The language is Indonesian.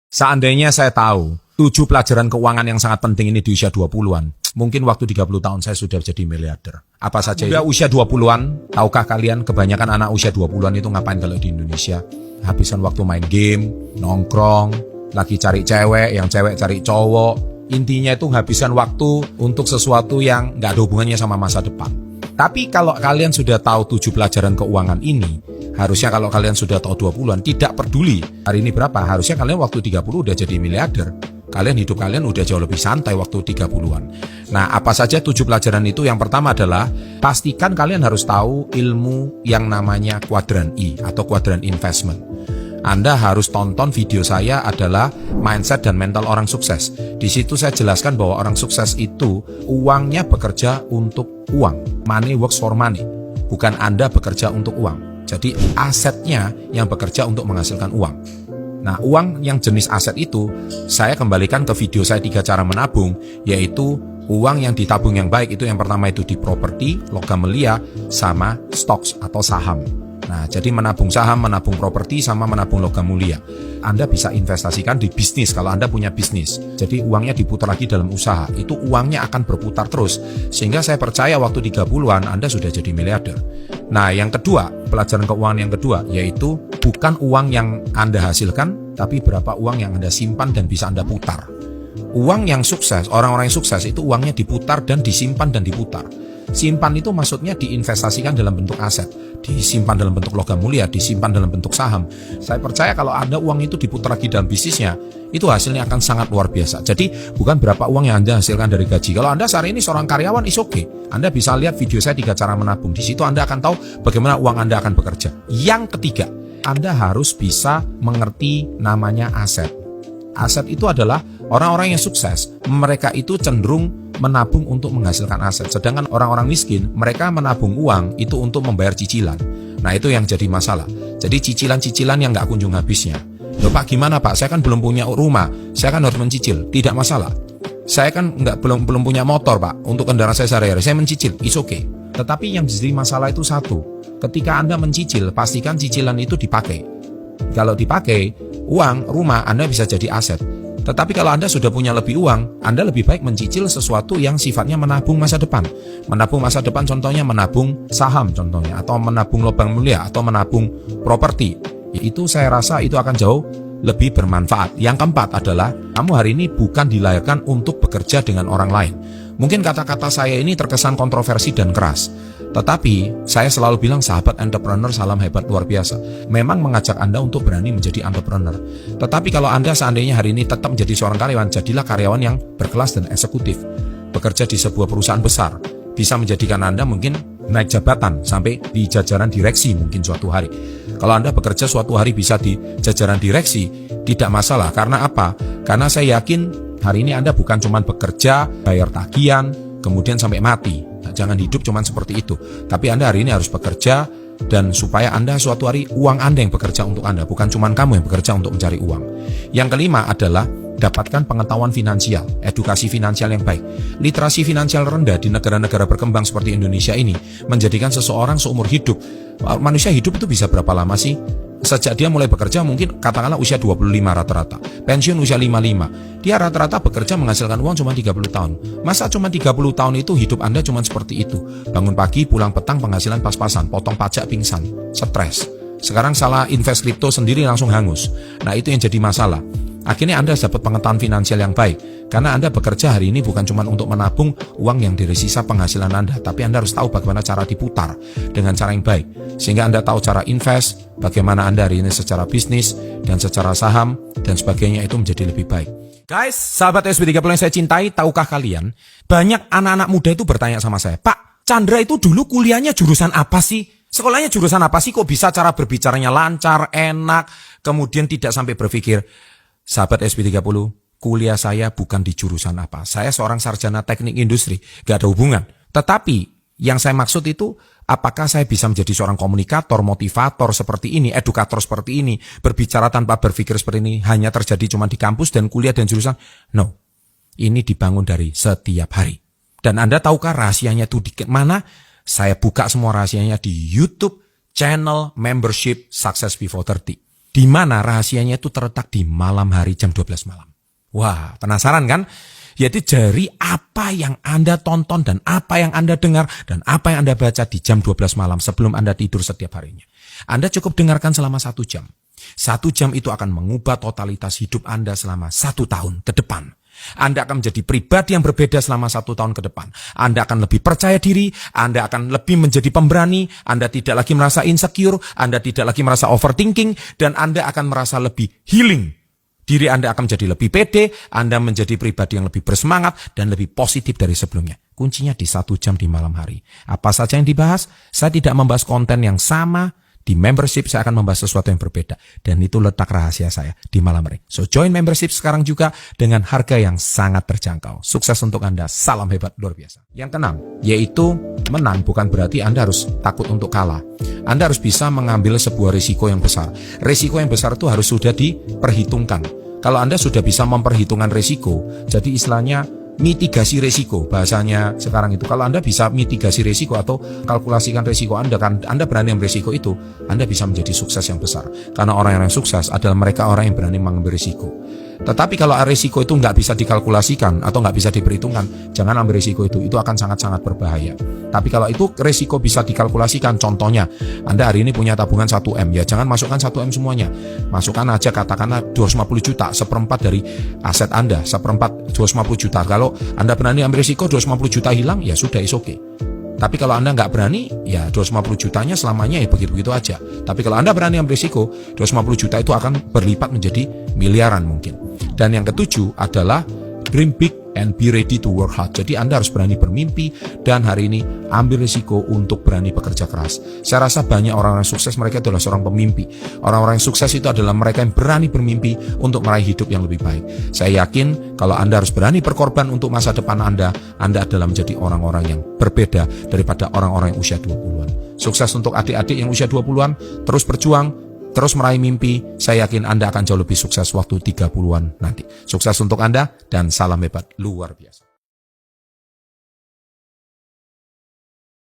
Seandainya saya tahu 7 pelajaran keuangan yang sangat penting ini di usia 20-an, mungkin waktu 30 tahun saya sudah jadi miliarder. Apa saja itu? Usia 20-an, tahukah kalian kebanyakan anak usia 20-an itu ngapain kalau di Indonesia? Habiskan waktu main game, nongkrong, lagi cari cewek, yang cewek cari cowok. Intinya itu habiskan waktu untuk sesuatu yang nggak ada hubungannya sama masa depan. Tapi kalau kalian sudah tahu 7 pelajaran keuangan ini, harusnya kalau kalian sudah tahu 20-an, tidak peduli hari ini berapa, harusnya kalian waktu 30 udah jadi miliarder. Hidup kalian udah jauh lebih santai waktu 30-an. Nah, apa saja 7 pelajaran itu? Yang pertama adalah, pastikan kalian harus tahu ilmu yang namanya kuadran I atau kuadran investment. Anda harus tonton video saya adalah mindset dan mental orang sukses. Di situ saya jelaskan bahwa orang sukses itu uangnya bekerja untuk uang. Money works for money. Bukan Anda bekerja untuk uang. Jadi asetnya yang bekerja untuk menghasilkan uang. Nah, uang yang jenis aset itu saya kembalikan ke video saya 3 cara menabung, yaitu uang yang ditabung yang baik itu yang pertama itu di properti, logam mulia, sama stocks atau saham. Nah, jadi menabung saham, menabung properti, sama menabung logam mulia. Anda bisa investasikan di bisnis kalau Anda punya bisnis. Jadi uangnya diputar lagi dalam usaha. Itu uangnya akan berputar terus. Sehingga saya percaya waktu 30-an Anda sudah jadi miliarder. Nah, yang kedua, pelajaran keuangan yang kedua, yaitu bukan uang yang Anda hasilkan, tapi berapa uang yang Anda simpan dan bisa Anda putar. Uang yang sukses, orang-orang yang sukses itu uangnya diputar dan disimpan dan diputar. Simpan itu maksudnya diinvestasikan dalam bentuk aset, disimpan dalam bentuk logam mulia, disimpan dalam bentuk saham. Saya percaya kalau Anda uang itu diputar lagi dalam bisnisnya, itu hasilnya akan sangat luar biasa. Jadi bukan berapa uang yang Anda hasilkan dari gaji. Kalau Anda saat ini seorang karyawan, is okay. Anda bisa lihat video saya 3 cara menabung. Di situ Anda akan tahu bagaimana uang Anda akan bekerja. Yang ketiga, Anda harus bisa mengerti namanya aset. Aset itu adalah orang-orang yang sukses, mereka itu cenderung menabung untuk menghasilkan aset. Sedangkan orang-orang miskin, mereka menabung uang itu untuk membayar cicilan. Nah, itu yang jadi masalah. Jadi cicilan-cicilan yang nggak kunjung habisnya. Loh Pak, gimana Pak? Saya kan belum punya rumah, saya kan harus mencicil. Tidak masalah. Saya kan belum punya motor Pak, untuk kendaraan saya sehari-hari, saya mencicil, it's okay. Tetapi yang jadi masalah itu satu, ketika Anda mencicil, pastikan cicilan itu dipakai. Kalau dipakai, uang, rumah, Anda bisa jadi aset. Tetapi kalau Anda sudah punya lebih uang, Anda lebih baik mencicil sesuatu yang sifatnya menabung masa depan. Menabung masa depan contohnya menabung saham contohnya, atau menabung logam mulia, atau menabung properti. Itu saya rasa itu akan jauh lebih bermanfaat. Yang keempat adalah, kamu hari ini bukan dilahirkan untuk bekerja dengan orang lain. Mungkin kata-kata saya ini terkesan kontroversi dan keras. Tetapi saya selalu bilang sahabat entrepreneur salam hebat luar biasa. Memang mengajak Anda untuk berani menjadi entrepreneur. Tetapi kalau Anda seandainya hari ini tetap menjadi seorang karyawan, jadilah karyawan yang berkelas dan eksekutif. Bekerja di sebuah perusahaan besar. Bisa menjadikan Anda mungkin naik jabatan sampai di jajaran direksi mungkin suatu hari. Kalau Anda bekerja suatu hari bisa di jajaran direksi, tidak masalah. Karena apa? Karena saya yakin hari ini Anda bukan cuma bekerja, bayar tagihan, kemudian sampai mati. Nah, jangan hidup cuma seperti itu. Tapi Anda hari ini harus bekerja, dan supaya Anda suatu hari uang Anda yang bekerja untuk Anda, bukan cuma kamu yang bekerja untuk mencari uang. Yang kelima adalah dapatkan pengetahuan finansial, edukasi finansial yang baik. Literasi finansial rendah di negara-negara berkembang seperti Indonesia ini menjadikan seseorang seumur hidup. Manusia hidup itu bisa berapa lama sih? Sejak dia mulai bekerja mungkin katakanlah usia 25 rata-rata, pensiun usia 55. Dia rata-rata bekerja menghasilkan uang cuma 30 tahun. Masa cuma 30 tahun itu hidup Anda cuma seperti itu? Bangun pagi, pulang petang, penghasilan pas-pasan, potong pajak, pingsan, stres. Sekarang salah invest kripto sendiri langsung hangus. Nah, itu yang jadi masalah. Akhirnya Anda dapat pengetahuan finansial yang baik. Karena Anda bekerja hari ini bukan cuma untuk menabung uang yang dari sisa penghasilan Anda, tapi Anda harus tahu bagaimana cara diputar dengan cara yang baik. Sehingga Anda tahu cara invest, bagaimana Anda hari ini secara bisnis, dan secara saham, dan sebagainya itu menjadi lebih baik. Guys, sahabat SB30 yang saya cintai, tahukah kalian, banyak anak-anak muda itu bertanya sama saya, Pak, Chandra itu dulu kuliahnya jurusan apa sih? Sekolahnya jurusan apa sih? Kok bisa cara berbicaranya lancar, enak, kemudian tidak sampai berpikir, sahabat SB30, kuliah saya bukan di jurusan apa. Saya seorang sarjana teknik industri, gak ada hubungan. Tetapi yang saya maksud itu, apakah saya bisa menjadi seorang komunikator, motivator seperti ini, edukator seperti ini, berbicara tanpa berpikir seperti ini, hanya terjadi cuma di kampus dan kuliah dan jurusan? No, ini dibangun dari setiap hari. Dan Anda tahukah rahasianya itu di mana? Saya buka semua rahasianya di YouTube channel membership Success Before 30. Di mana rahasianya itu terletak di malam hari jam 12 malam. Wah, penasaran kan? Yaitu dari apa yang Anda tonton dan apa yang Anda dengar dan apa yang Anda baca di jam 12 malam sebelum Anda tidur setiap harinya. Anda cukup dengarkan selama 1 jam. 1 jam itu akan mengubah totalitas hidup Anda selama 1 tahun ke depan. Anda akan menjadi pribadi yang berbeda selama 1 tahun ke depan. Anda akan lebih percaya diri, Anda akan lebih menjadi pemberani, Anda tidak lagi merasa insecure, Anda tidak lagi merasa overthinking, dan Anda akan merasa lebih healing. Diri Anda akan menjadi lebih pede, Anda menjadi pribadi yang lebih bersemangat dan lebih positif dari sebelumnya. Kuncinya di 1 jam di malam hari. Apa saja yang dibahas? Saya tidak membahas konten yang sama. Di membership saya akan membahas sesuatu yang berbeda. Dan itu letak rahasia saya di malam hari. So join membership sekarang juga dengan harga yang sangat terjangkau. Sukses untuk Anda. Salam hebat luar biasa. Yang keenam, yaitu menang bukan berarti Anda harus takut untuk kalah. Anda harus bisa mengambil sebuah risiko yang besar. Risiko yang besar itu harus sudah diperhitungkan. Kalau Anda sudah bisa memperhitungkan risiko, jadi istilahnya mitigasi risiko, bahasanya sekarang itu. Kalau Anda bisa mitigasi risiko atau kalkulasikan risiko Anda, kan Anda berani ambil risiko itu, Anda bisa menjadi sukses yang besar. Karena orang yang sukses adalah mereka orang yang berani mengambil risiko. Tetapi kalau risiko itu nggak bisa dikalkulasikan atau nggak bisa diperhitungkan, jangan ambil risiko itu akan sangat-sangat berbahaya. Tapi kalau itu risiko bisa dikalkulasikan, contohnya Anda hari ini punya tabungan 1M, ya jangan masukkan 1M semuanya. Masukkan aja katakanlah 250 juta, seperempat dari aset Anda, seperempat 250 juta. Kalau Anda berani ambil risiko 250 juta hilang, ya sudah, is okay. Tapi kalau Anda nggak berani, ya 250 jutanya selamanya ya begitu-begitu aja. Tapi kalau Anda berani ambil risiko, 250 juta itu akan berlipat menjadi miliaran mungkin. Dan yang ketujuh adalah dream big and be ready to work hard. Jadi Anda harus berani bermimpi dan hari ini ambil risiko untuk berani bekerja keras. Saya rasa banyak orang-orang sukses, mereka adalah seorang pemimpi. Orang-orang yang sukses itu adalah mereka yang berani bermimpi untuk meraih hidup yang lebih baik. Saya yakin kalau Anda harus berani berkorban untuk masa depan Anda adalah menjadi orang-orang yang berbeda daripada orang-orang yang usia 20-an. Sukses untuk adik-adik yang usia 20-an, terus berjuang, terus meraih mimpi. Saya yakin Anda akan jauh lebih sukses waktu 30-an nanti. Sukses untuk Anda dan salam hebat luar biasa.